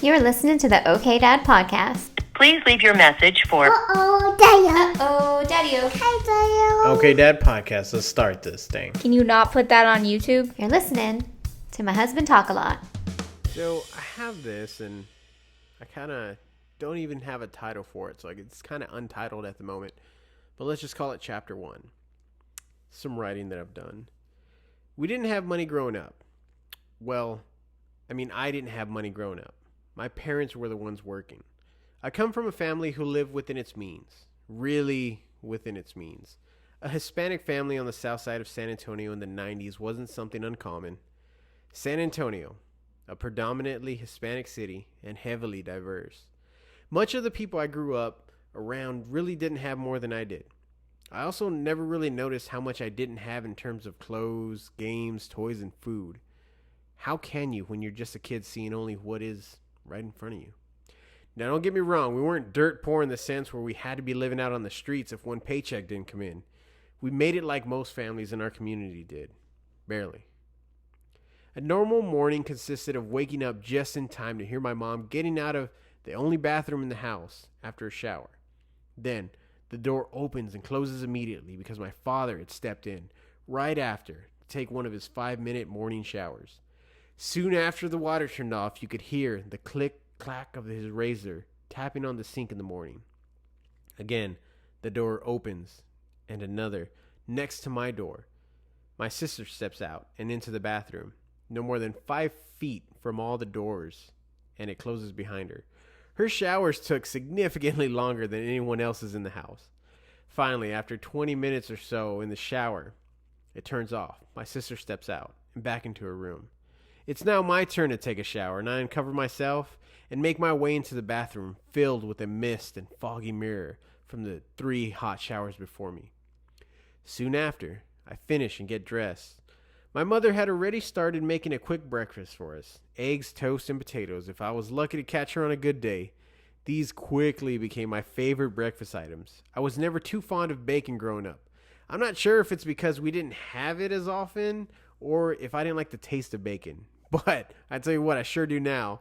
You're listening to the OK Dad podcast. Please leave your message for Daddy. Okay, Dad podcast. Let's start this thing. Can you not put that on YouTube? You're listening to my husband talk a lot. So I have this, and I kind of don't even have a title for it, so it's kind of untitled at the moment. But let's just call it Chapter 1. Some writing that I've done. We didn't have money growing up. Well, I didn't have money growing up. My parents were the ones working. I come from a family who lived within its means. Really within its means. A Hispanic family on the south side of San Antonio in the 90s wasn't something uncommon. San Antonio, a predominantly Hispanic city and heavily diverse. Much of the people I grew up around really didn't have more than I did. I also never really noticed how much I didn't have in terms of clothes, games, toys, and food. How can you when you're just a kid seeing only what is right in front of you? Now, don't get me wrong, we weren't dirt poor in the sense where we had to be living out on the streets if one paycheck didn't come in. We made it like most families in our community did. Barely. A normal morning consisted of waking up just in time to hear my mom getting out of the only bathroom in the house after a shower. Then, the door opens and closes immediately because my father had stepped in right after to take one of his 5-minute morning showers. Soon after the water turned off, you could hear the click-clack of his razor tapping on the sink in the morning. Again, the door opens, and another, next to my door. My sister steps out and into the bathroom, no more than 5 feet from all the doors, and it closes behind her. Her showers took significantly longer than anyone else's in the house. Finally, after 20 minutes or so in the shower, it turns off. My sister steps out and back into her room. It's now my turn to take a shower, and I uncover myself and make my way into the bathroom filled with a mist and foggy mirror from the 3 hot showers before me. Soon after, I finish and get dressed. My mother had already started making a quick breakfast for us. Eggs, toast, and potatoes. If I was lucky to catch her on a good day, these quickly became my favorite breakfast items. I was never too fond of bacon growing up. I'm not sure if it's because we didn't have it as often or if I didn't like the taste of bacon. But I tell you what, I sure do now.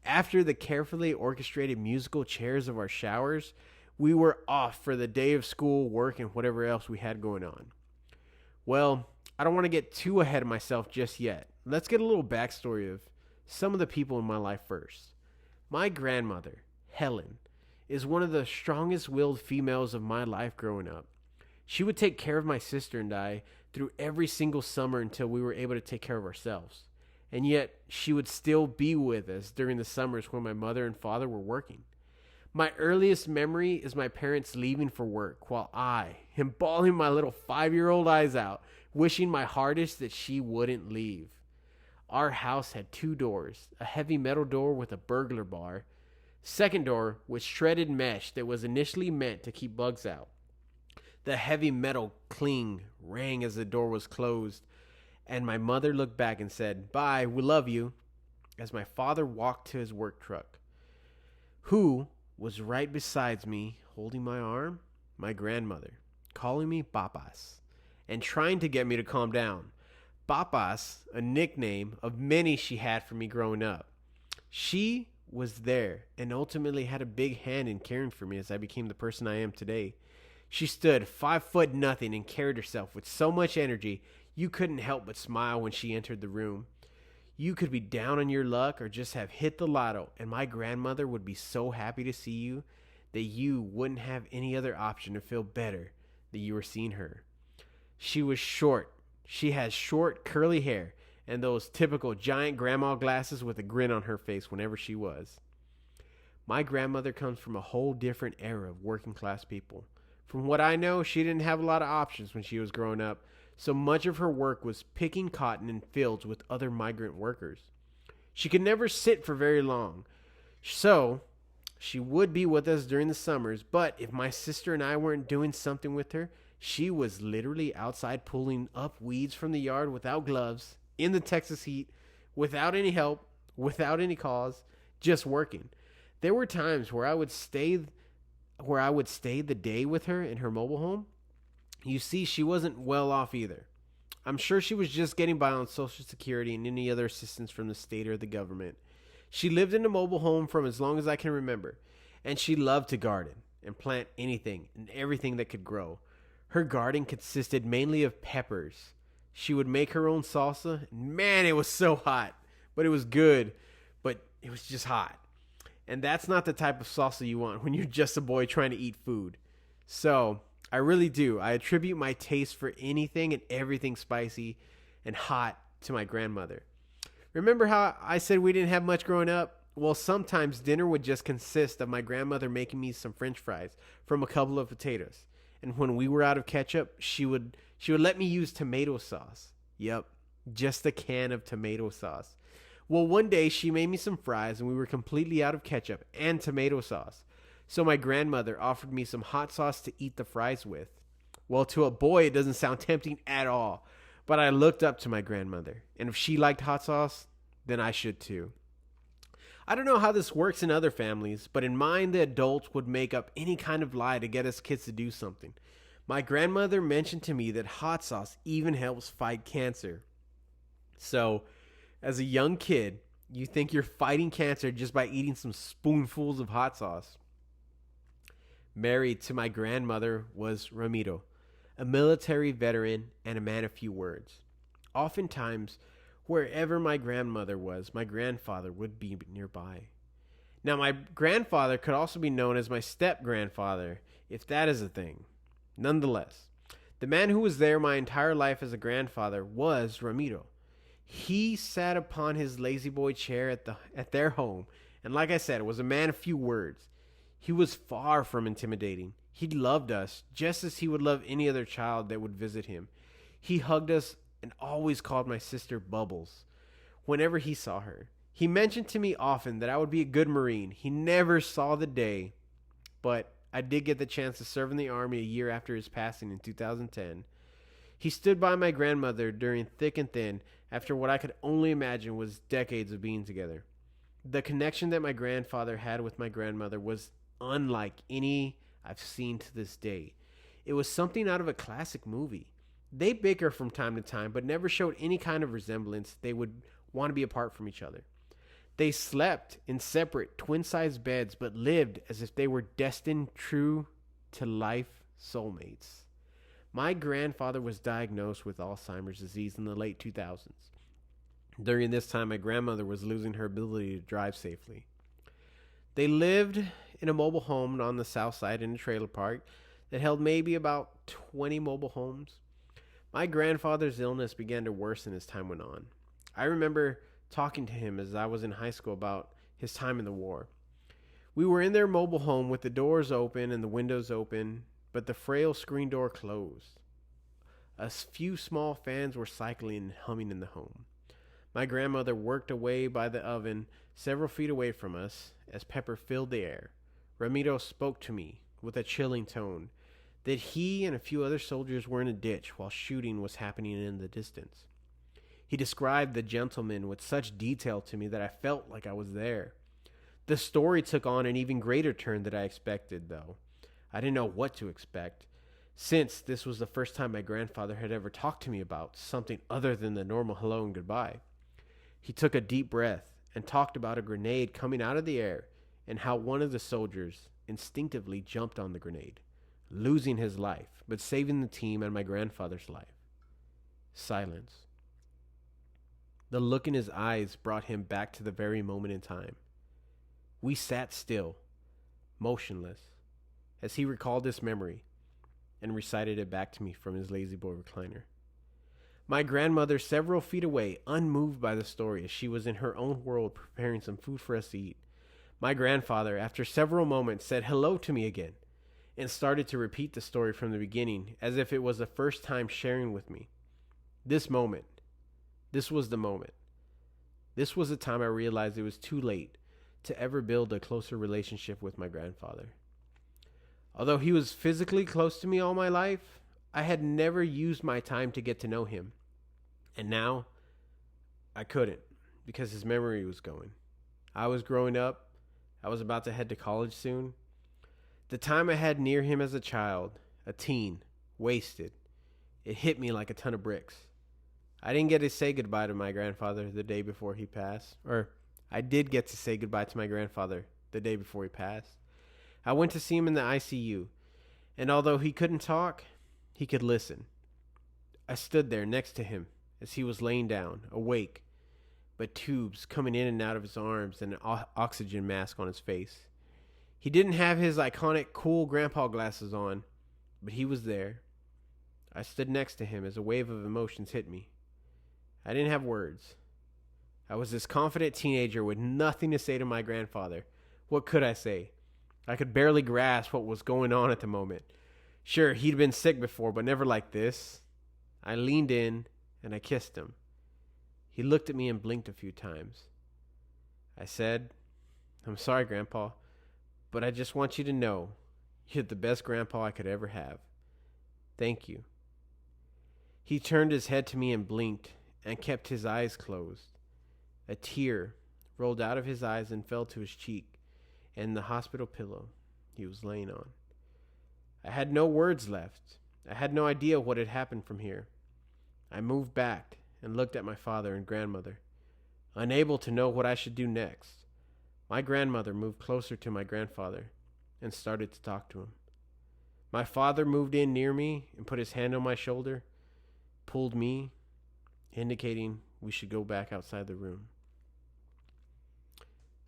After the carefully orchestrated musical chairs of our showers, we were off for the day of school, work, and whatever else we had going on. Well, I don't want to get too ahead of myself just yet. Let's get a little backstory of some of the people in my life first. My grandmother, Helen, is one of the strongest-willed females of my life growing up. She would take care of my sister and I through every single summer until we were able to take care of ourselves. And yet, she would still be with us during the summers when my mother and father were working. My earliest memory is my parents leaving for work while I am bawling my little 5-year-old eyes out, wishing my hardest that she wouldn't leave. Our house had 2 doors, a heavy metal door with a burglar bar. Second door was shredded mesh that was initially meant to keep bugs out. The heavy metal cling rang as the door was closed, and my mother looked back and said, "Bye, we love you," as my father walked to his work truck. Who was right beside me, holding my arm? My grandmother, calling me Papas, and trying to get me to calm down. Papas, a nickname of many she had for me growing up. She was there and ultimately had a big hand in caring for me as I became the person I am today. She stood 5'0" and carried herself with so much energy you couldn't help but smile when she entered the room. You could be down on your luck or just have hit the lotto, and my grandmother would be so happy to see you that you wouldn't have any other option to feel better that you were seeing her. She was short. She has short, curly hair and those typical giant grandma glasses with a grin on her face whenever she was. My grandmother comes from a whole different era of working class people. From what I know, she didn't have a lot of options when she was growing up, so much of her work was picking cotton in fields with other migrant workers. She could never sit for very long, so she would be with us during the summers, but if my sister and I weren't doing something with her, she was literally outside pulling up weeds from the yard without gloves, in the Texas heat, without any help, without any cause, just working. There were times where I would stay the day with her in her mobile home. You see, she wasn't well off either. I'm sure she was just getting by on Social Security and any other assistance from the state or the government. She lived in a mobile home from as long as I can remember, and she loved to garden and plant anything and everything that could grow. Her garden consisted mainly of peppers. She would make her own salsa, and man, it was so hot, but it was good, but it was just hot. And that's not the type of salsa you want when you're just a boy trying to eat food. So, I really do. I attribute my taste for anything and everything spicy and hot to my grandmother. Remember how I said we didn't have much growing up? Well, sometimes dinner would just consist of my grandmother making me some french fries from a couple of potatoes. And when we were out of ketchup, she would let me use tomato sauce. Yep, just a can of tomato sauce. Well, one day she made me some fries and we were completely out of ketchup and tomato sauce. So my grandmother offered me some hot sauce to eat the fries with. Well, to a boy, it doesn't sound tempting at all. But I looked up to my grandmother, and if she liked hot sauce, then I should too. I don't know how this works in other families, but in mine, the adults would make up any kind of lie to get us kids to do something. My grandmother mentioned to me that hot sauce even helps fight cancer. So, as a young kid, you think you're fighting cancer just by eating some spoonfuls of hot sauce. Married to my grandmother was Ramiro, a military veteran and a man of few words. Oftentimes, wherever my grandmother was, my grandfather would be nearby. Now, my grandfather could also be known as my step-grandfather, if that is a thing. Nonetheless, the man who was there my entire life as a grandfather was Ramiro. He sat upon his lazy boy chair at their home, and like I said, was a man of few words. He was far from intimidating. He loved us just as he would love any other child that would visit him. He hugged us and always called my sister Bubbles whenever he saw her. He mentioned to me often that I would be a good Marine. He never saw the day, but I did get the chance to serve in the Army a year after his passing in 2010. He stood by my grandmother during thick and thin after what I could only imagine was decades of being together. The connection that my grandfather had with my grandmother was unlike any I've seen to this day. It was something out of a classic movie. They bicker from time to time, but never showed any kind of resemblance they would want to be apart from each other. They slept in separate twin-sized beds, but lived as if they were destined true to life soulmates. My grandfather was diagnosed with Alzheimer's disease in the late 2000s. During this time, my grandmother was losing her ability to drive safely. They lived in a mobile home on the south side in a trailer park that held maybe about 20 mobile homes. My grandfather's illness began to worsen as time went on. I remember talking to him as I was in high school about his time in the war. We were in their mobile home with the doors open and the windows open, but the frail screen door closed. A few small fans were cycling and humming in the home. My grandmother worked away by the oven several feet away from us as pepper filled the air. Ramiro spoke to me with a chilling tone that he and a few other soldiers were in a ditch while shooting was happening in the distance. He described the gentleman with such detail to me that I felt like I was there. The story took on an even greater turn than I expected, though. I didn't know what to expect, since this was the first time my grandfather had ever talked to me about something other than the normal hello and goodbye. He took a deep breath and talked about a grenade coming out of the air and how one of the soldiers instinctively jumped on the grenade, losing his life, but saving the team and my grandfather's life. Silence. The look in his eyes brought him back to the very moment in time. We sat still, motionless, as he recalled this memory and recited it back to me from his lazy boy recliner. My grandmother, several feet away, unmoved by the story as she was in her own world preparing some food for us to eat. My grandfather, after several moments, said hello to me again and started to repeat the story from the beginning as if it was the first time sharing with me. This was the moment. This was the time I realized it was too late to ever build a closer relationship with my grandfather. Although he was physically close to me all my life, I had never used my time to get to know him. And now, I couldn't, because his memory was going. I was growing up. I was about to head to college soon. The time I had near him as a child, a teen, wasted. It hit me like a ton of bricks. I didn't get to say goodbye to my grandfather the day before he passed. Or, I did get to say goodbye to my grandfather the day before he passed. I went to see him in the ICU, and although he couldn't talk, he could listen. I stood there next to him as he was laying down, awake, but tubes coming in and out of his arms and an oxygen mask on his face. He didn't have his iconic cool grandpa glasses on, but he was there. I stood next to him as a wave of emotions hit me. I didn't have words. I was this confident teenager with nothing to say to my grandfather. What could I say? I could barely grasp what was going on at the moment. Sure, he'd been sick before, but never like this. I leaned in and I kissed him. He looked at me and blinked a few times. I said, "I'm sorry, Grandpa, but I just want you to know you're the best grandpa I could ever have. Thank you." He turned his head to me and blinked and kept his eyes closed. A tear rolled out of his eyes and fell to his cheek and the hospital pillow he was laying on. I had no words left. I had no idea what had happened from here. I moved back and looked at my father and grandmother, unable to know what I should do next. My grandmother moved closer to my grandfather and started to talk to him. My father moved in near me and put his hand on my shoulder, pulled me, indicating we should go back outside the room.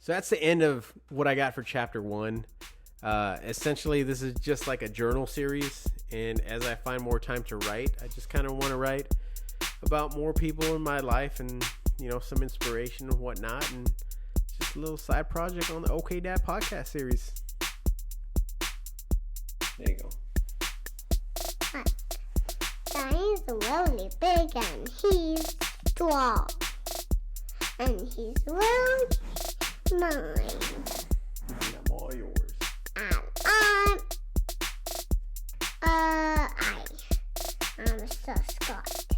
So that's the end of what I got for chapter 1. Essentially, this is just like a journal series, and as I find more time to write, I just kind of want to write about more people in my life and, some inspiration and whatnot, and just a little side project on the OK Dad podcast series. There you go. He's really big and he's strong. And he's really mine. I'm all yours. And I'm so Scott.